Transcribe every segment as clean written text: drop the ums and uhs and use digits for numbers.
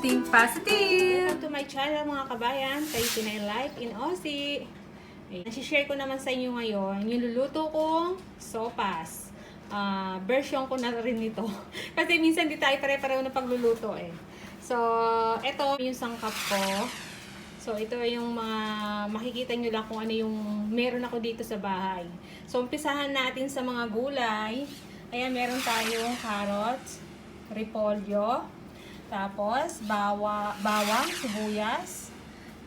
Think positive! Welcome to my channel mga kabayan, kay Pinaylife In Aussie. Nasi-share ko naman sa inyo ngayon yung luluto kong sopas. Version ko na rin nito. Kasi minsan di tayo pare-pareho na pagluluto eh. So, ito yung sangkap ko. So, ito yung mga makikita nyo lang kung ano yung meron ako dito sa bahay. So, umpisahan natin sa mga gulay. Ayan, meron tayong carrots, repolyo, tapos bawang, sibuyas,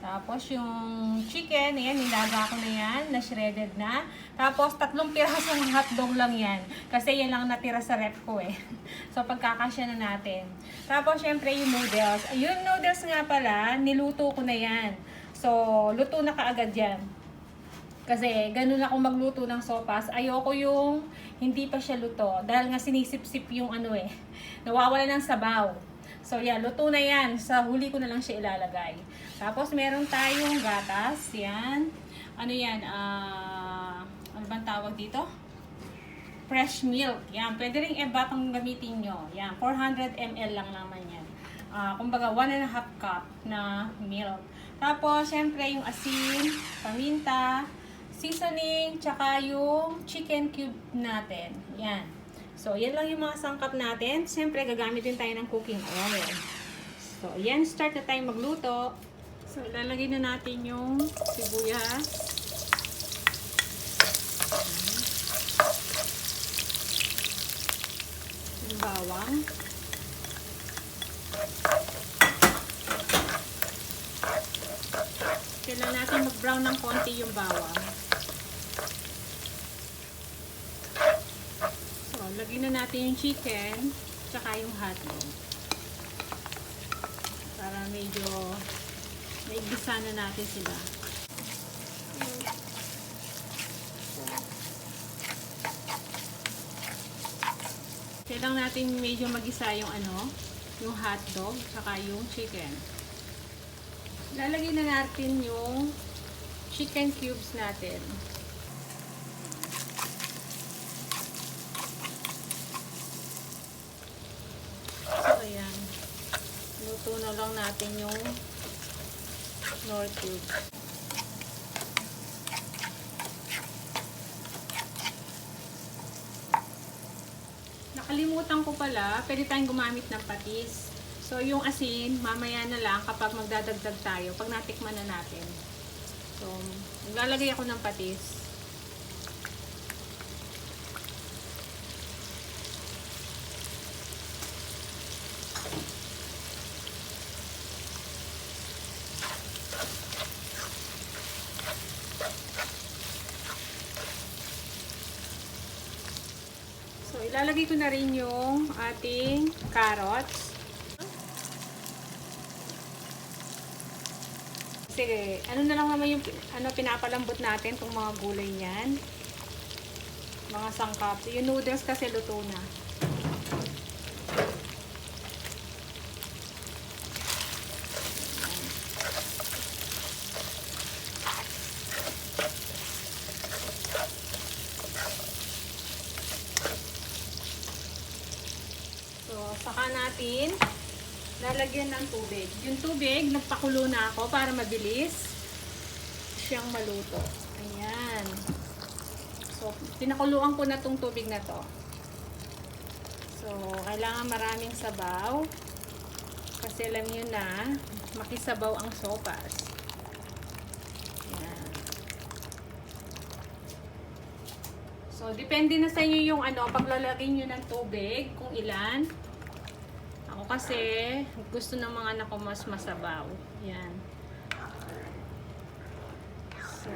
tapos yung chicken, ayan, nilaga ko na yan, na shredded na. Tapos 3 pirasong hotdog lang yan, kasi yan lang natira sa ref ko eh. So pagkakasya na natin. Tapos syempre yung noodles. Yung noodles nga pala, niluto ko na yan. So luto na kaagad yan. Kasi ganun ako magluto ng sopas. Ayoko yung hindi pa siya luto. Dahil nga sinisip-sip yung ano eh. Nawawala ng sabaw. So yan, luto na yan. Sa huli ko na lang siya ilalagay. Tapos meron tayong gatas. Yan. Ano yan? Ano bang tawag dito? Fresh milk. Yan. Pwede rin evap ang gamitin nyo. Yan. 400 ml lang naman yan. Kumbaga 1.5 cup na milk. Tapos syempre yung asin, paminta, seasoning, tsaka yung chicken cube natin. Yan. So, yan lang yung mga sangkap natin. Siyempre, gagamit din tayo ng cooking oil. So, yan. Start na tayo magluto. So, ilalagay na natin yung sibuyas. Yung bawang. Kailangan natin mag-brown ng konti yung bawang. Lagyan na natin yung chicken tsaka yung hotdog para medyo maigisa na natin sila. Kailangan natin medyo magisa yung yung hotdog tsaka yung chicken. Lalagyan na natin yung chicken cubes natin. Ayan. Luto na lang natin yung nor cube. Nakalimutan ko pala, pwede tayong gumamit ng patis. So, yung asin, mamaya na lang kapag magdadagdag tayo, pag natikman na natin. So, maglalagay ako ng patis. So, ilalagay ko na rin yung ating carrots. Kasi, ano na lang naman yung pinapalambot natin itong mga gulay niyan. Mga sangkap. Yung noodles kasi luto na. Saka natin lalagyan ng tubig. Yung tubig, nagpakulo na ako para mabilis siyang maluto. Ayan. So, pinakuluan ko na tong tubig na to. So, kailangan maraming sabaw. Kasi alam nyo na, makisabaw ang sopas. Ayan. So, depende na sa inyo yung paglalagay nyo ng tubig, kung ilan. Ako kasi, gusto ng mga anak ko mas masabaw. Yan. So,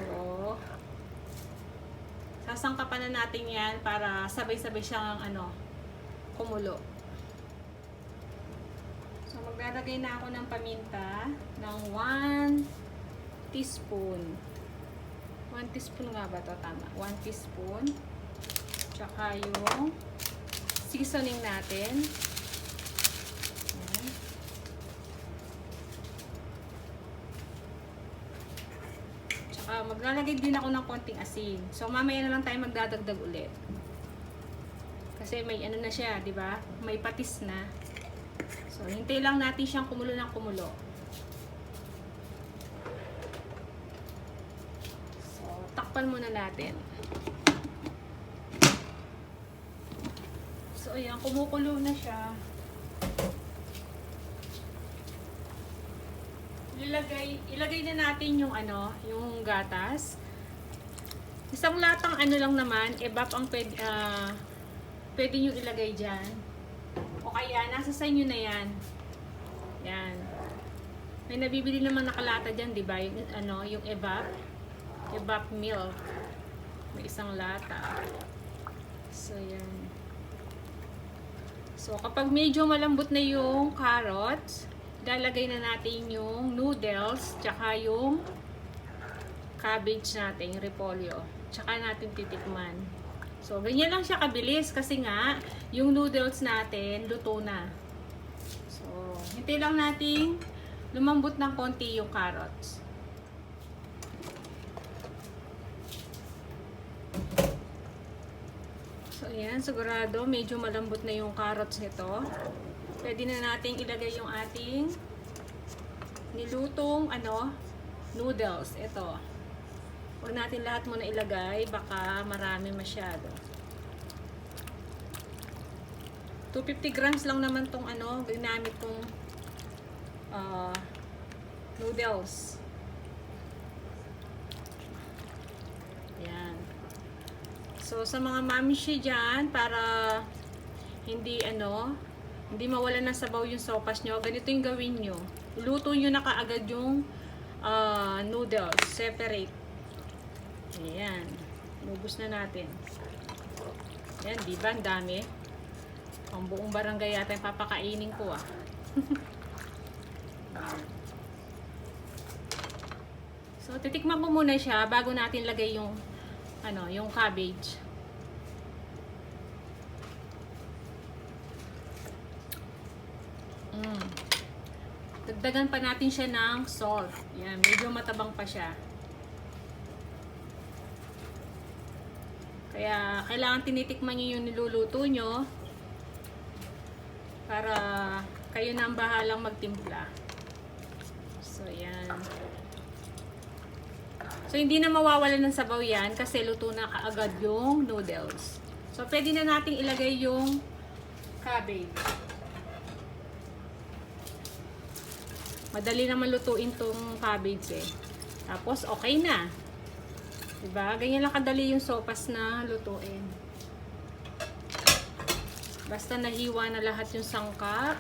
sasangkapan na natin yan para sabay-sabay siyang kumulo. So, maglalagay na ako ng paminta ng 1 teaspoon. 1 teaspoon nga ba ito? Tama. 1 teaspoon. Tsaka yung seasoning natin. Maglalagay din ako ng konting asin. So mamaya na lang tayo magdadagdag ulit. Kasi may na siya, 'di ba? May patis na. So, hintay lang natin siyang kumulo ng kumulo. So, takpan muna natin. So, ayan, kumukulo na siya. Ilagay na natin yung yung gatas. Isang latang lang naman, evap ang pwede nyo ilagay dyan. O kaya, nasa sa inyo na yan. Yan. May nabibili naman nakalata dyan, di ba? Yung evap. Evap milk. May isang lata. So, yan. So, kapag medyo malambot na yung carrots, lalagay na natin yung noodles, tsaka yung cabbage natin, yung repolyo. Tsaka natin titikman. So, ganyan lang siya kabilis kasi nga, yung noodles natin, luto na. So, hintay lang natin lumambot ng konti yung carrots. So, ayan, sigurado medyo malambot na yung carrots nito. Pwede na natin ilagay yung ating nilutong noodles. Ito. Huwag natin lahat muna ilagay, baka marami masyado. 250 grams lang naman tong ginamit kong noodles. Yan. So, sa mga mamishi dyan, para hindi mawala ng sabaw yung sopas nyo, ganito yung gawin nyo. Luto nyo na kaagad yung noodles, separate. Ayan. Lubos na natin. Ayan, diba? Ang dami. Ang buong barangay yata yung papakainin ko So, titikman ko muna siya bago natin lagay yung yung cabbage. Dagdagan pa natin siya ng salt. Yan, medyo matabang pa siya. Kaya, kailangan tinitikman nyo yung niluluto nyo para kayo na ang bahalang magtimpla. So, yan. So, hindi na mawawala ng sabaw yan kasi luto na kaagad yung noodles. So, pwede na natin ilagay yung cabbage. Madali naman lutuin tong cabbage Tapos, okay na. Diba? Ganyan lang kadali yung sopas na lutuin. Basta nahiwa na lahat yung sangkap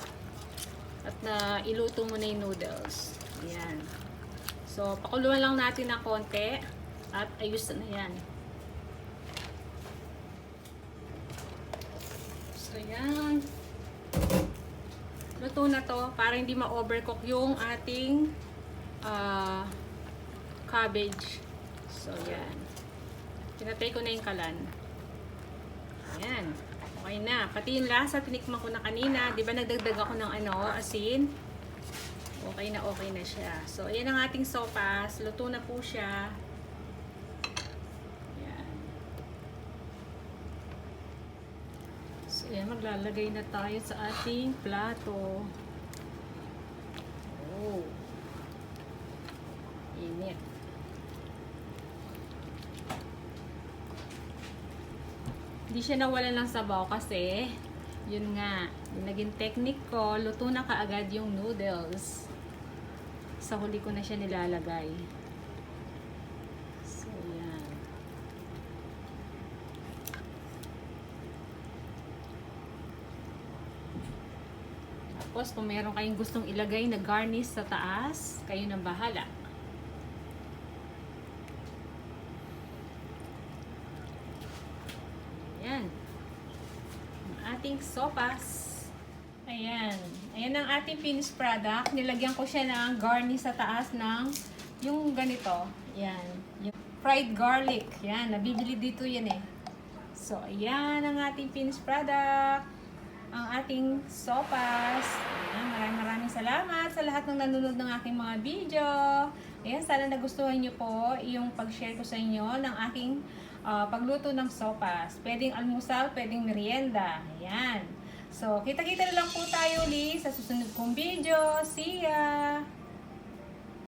at na iluto mo na yung noodles. Ayan. So, pakuluan lang natin ng konti at ayos na yan. So, yan. Luto na to para hindi ma-overcook yung ating cabbage. So, yan. Pinatay ko na yung kalan. Ayan. Okay na. Pati yung lasa, tinikman ko na kanina. Di ba nagdagdag ako ng asin? Okay na siya. So, ayan ang ating sopas. Luto na po siya. Ayan. So, ayan. Maglalagay na tayo sa ating plato. Oh. Init. Hindi siya nawalan ng sabaw kasi yun nga, yung naging technique ko, luto na kaagad yung noodles. Sa huli ko na siya nilalagay. So, yan. Tapos, kung meron kayong gustong ilagay na garnish sa taas, kayo nang bahala. Ayan. Ang ating sopas. Ayan. Ayan ang ating finished product. Nilagyan ko siya ng garnish sa taas ng yung ganito. Ayan. Yung fried garlic. Ayan. Nabibili dito yan So, ayan ang ating finished product. Ang ating sopas. Ayan. Maraming salamat sa lahat ng nanonood ng aking mga video. Ayan. Sana nagustuhan nyo po yung pag-share ko sa inyo ng aking pagluto ng sopas. Pwedeng almusal, pwedeng merienda. Ayan. So, kita-kita na lang po tayo ulit sa susunod kong video. See ya!